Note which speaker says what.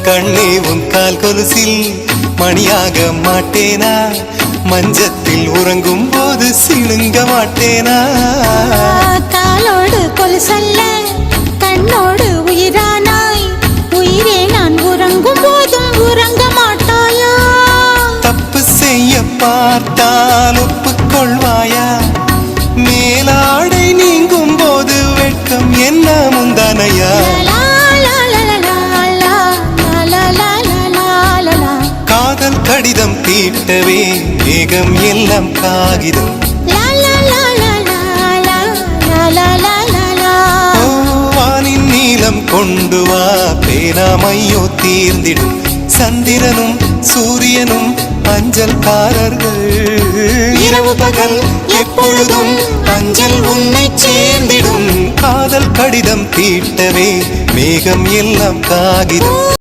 Speaker 1: கண்ணே உன் கால் கொலுசில் மணியாக மாட்டேனா? மஞ்சத்தில் உறங்கும் போது சிணுங்க மாட்டேனா?
Speaker 2: காலோடு கொலுசல்ல கண்ணோடு உயிரானாய், உயிரே நான் உறங்கும் போதும் உறங்க மாட்டாயா?
Speaker 1: தப்பு செய்ய பார்த்தால் ஒப்புக்கொள்வாயா? மேலாடை நீங்கும் போது வெட்கம் என்ன முந்தானையா? காதல் கடிதம் தீட்டவே மேகம் எல்லாம் காகிதம். வானின் நீளம் கொண்டு வா, பேராமையோ தீர்ந்திடும். சந்திரனும் சூரியனும் அஞ்சல்காரர்கள். இரவு பகல் எப்பொழுதும் அஞ்சல் உன்னை சேர்ந்திடும். காதல் கடிதம் தீட்டவே மேகம் எல்லாம் காகிதம்.